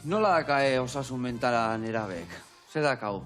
Nola dakae osasun mentala nerabek? Zer dakau?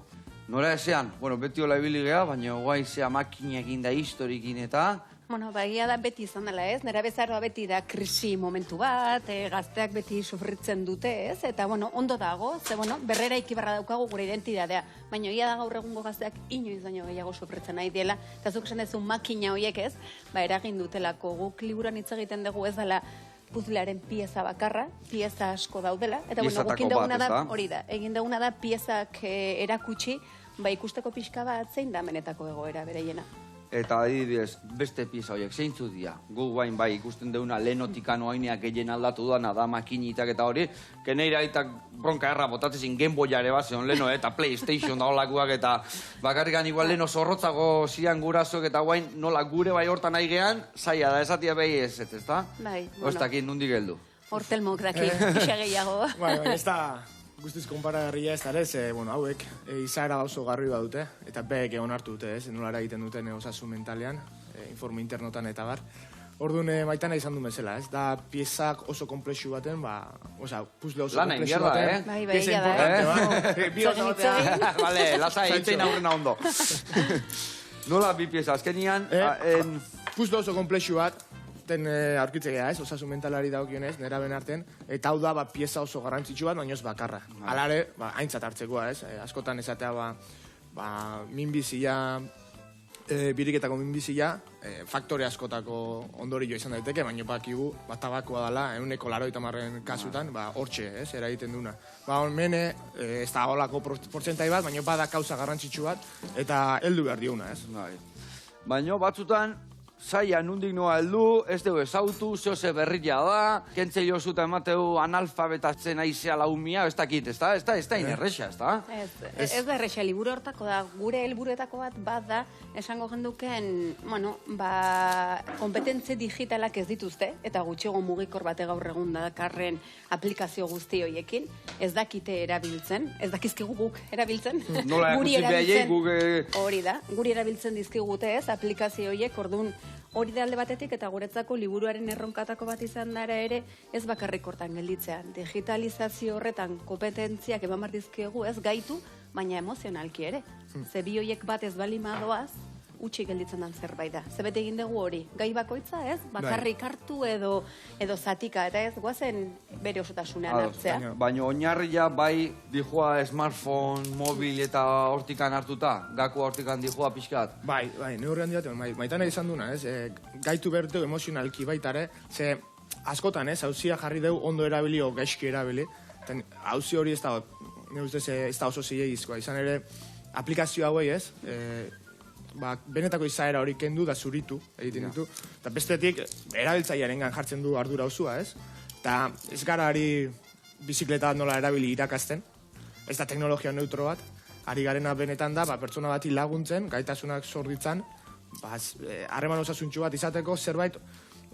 Nola ezean? Bueno, beti hola ibili geha, baina guai zea makinekin da historikin eta... Bueno, egia da beti izan dela, ez? Nera bezaroa beti da krisi momentu bat, gazteak beti sufritzen dute, ez? Eta, bueno, ondo dago, ze, bueno, berrera ikibarra daukagu gure identidadea. Baina egia da gaur egungo gazteak inoiz baino gehiago sufritzen nahi diela. Eta zuk esan duzu makina horiek, ez? Ba, eragin dutelako guk liburuan hitz egiten dugu, ez dela puzlearen pieza bakarra, pieza asko daudela. Eta, bueno, gukin duguna da, hori da, egin duguna da piezak erakutsi, ba, ikusteko pixka bat zein da benetako egoera bereiena. Eta adibidez, beste pieza horiek, zeintzu dira? Gu guain bai ikusten deuna lehenotikan oaineak egin aldatu duana da makinitak eta hori, keneira eta bronka erra botatzezin Gameboyare bat zeon leheno eta PlayStation da holakoak eta bakarrikan igual leheno zorrotzago zian gurasoek eta guain nola gure bai hortan nahi gehan, zaila da esatia behi ez da? Bai, bueno. Oztakin, nundik heldu? Hortelmok daki, pixa gehiago. Bai, ez da... Guztiz konparagarria ez da, bueno, hauek izaera oso garri badute, eta beek egon hartu dute, nolara egiten duten osasun mentalean, informe internotan eta bar. Orduan, maitana izan du bezala, ez da piezak oso komplexu baten, puzle oso komplexu baten. Bai, egia da. Bi oso batean. Bale, lasa egiten aurrena ondo. Nola bi pieza, azkenian... Puzle oso komplexu bat, aurkitzea ez, osasun mentalari daukionez, nera ben arten, eta hau da pieza oso garrantzitsu bat, baina ez bakarra. Alare, aintzat hartzekoa ez, askotan esatea minbizia, biriketako minbizia, faktore askotako ondorio izan daiteke, baina bakigu, tabakoa dela, 180 kasutan, hortxe, ez, eragiten duna. Mene, ez da holako portzentai bat, baina bada kauza garrantzitsu bat, eta heldu behar diuna, ez. Baina batzutan, zaila nundik noa heldu, ez dugu ezautu, zehose berria da, kentze jozuta emateu analfabetatzen aizea laumia, ez dakit, ez da? Ez da inerrexea, ez da? Ez da errexea, liburu hortako da, gure helburuetako bat da, esango jenduken, bueno, kompetentze digitalak ez dituzte, eta gutxiago mugikor bate gaur egun dakarren aplikazio guzti horiekin, ez dakite erabiltzen, ez dakizkigu guk erabiltzen, guri erabiltzen, hori da, guri erabiltzen dizkigute ez, aplikazio horiek, orduan, hori da alde batetik eta guretzako liburuaren erronkatako bat izan dara ere ez bakarrik hortan gelditzean. Digitalizazio horretan kompetentziak eman behar dizkiegu ez gaitu, baina emozionalki ere. Ze bi horiek bat ez bali madoaz, utxi gelditzen den zerbait da. Ze bete egin dugu hori, gai bakoitza ez, bakarrik hartu edo zatika, eta ez guazen bere osotasunean hartzea. Baina oinarria bai dijua smartphone, mobil eta hortikan hartuta, gako hortikan dijua pixkat. Bai, neurrean diaten, maitana izan duna, ez, gaitu bertu emozionalki baitare, ze askotan, ez, hauzia jarri dugu ondo erabili o gaizki erabili, hauzi hori ez da, nire ustez ez da oso zilegizkoa, izan ere, aplikazio hauei, ez, benetako izaera hori kendu da zuritu egiten ditu. Eta bestetik, erabiltzailearengan jartzen du ardura osua, ez? Eta ez gara ari bizikleta nola erabili irakasten, ez da teknologia neutro bat, ari garena benetan da, pertsona bati laguntzen, gaitasunak zorditzan, harreman osasuntxu bat izateko zerbait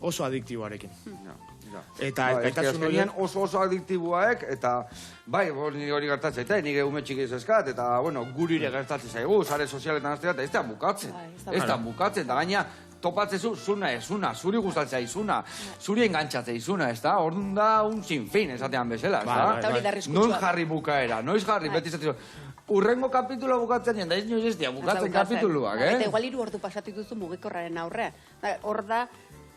oso adiktiboarekin. Eta gaitasun horien oso adiktiboak, eta bai, hori gertatzen, eta nire umetxik izazkat, eta gurire gertatzen zaigu, sare sozialetan aztera, eta ez da bukatzen. Ez da bukatzen, eta gaina topatzezu, zuna ezuna, zuri gustatzea izuna, zuri engantzatzea izuna, ez da? Orduan da, un sinfin, esatean bezala, ez da? Noiz jarri bukaera, noiz jarri, beti izatzen urrengo kapitula bukatzen nien, da ez nioz ez dia, bukatzen kapituluak, Eta igual 3 ordu pasatu duzu mugikorraren aurrean. Hor da,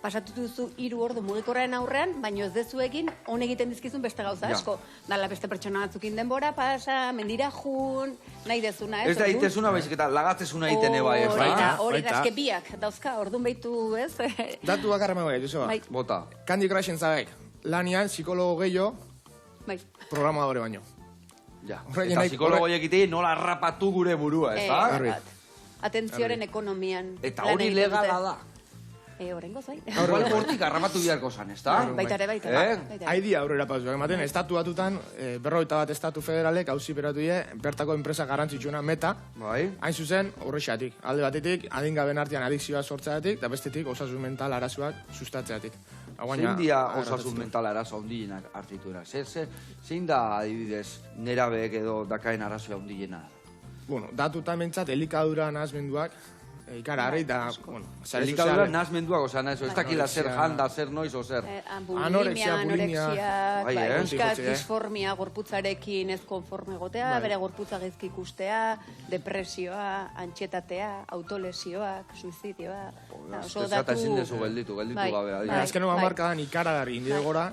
pasatu duzu 3 ordu mugikorraren aurrean, baina ez dezu egin, hon egiten dizkizun beste gauza asko. Dala beste pertsona batzukin denbora pasa, mendira jun, nahi dezuna, ez? Ez da itezuna, baizik eta lagatzezuna iten eba, ez? Hori da, eske biak, dauzka, orduan behitu, ez? Datu bakarra magoa, Joseba. Bota. Candy Crushen zabeik, lanian, psikologo gehiago, programadore baino. Eta psikologo egitei nola rapatu gure burua, ez da? Atentzioaren ekonomian. Eta hori legala da. Horrengo zai. Igual hortik arramatu biharko zan, ez da? Baitare. Haidi aurrera pauzuak ematen, estatu batutan, 51 estatu federalek auziperatu die, bertako enpresa garrantzitsuna Meta, hain zuzen, horrexatik. Alde batetik, adingaben artean adikzioa sortzeatik, eta bestetik osasun mental arazoak sustatzeatik. Zein dia osasun mental arazo ondienak artituera? Zein da, adibidez, nerabeek edo dakaen arazoa ondiena? Bueno, datutan bentsat, elikadura nahazmenduak, ikaragarri, eta, bueno, sare Elikadura sozialen. nazmenduak, osea, nahi, ez dakila zer janda, zer noiz, o zer. Anorexia, anorexia, Bai, eh? pixkat disformia gorputzarekin ez konforme egotea, bere gorputza gezki ikustea, depresioa, antxetatea, autolesioak, suizidioa. Oso Eta ezin datu... dezu gelditu gabe. Azkeneko hamarkadan ikaragarri indide gora,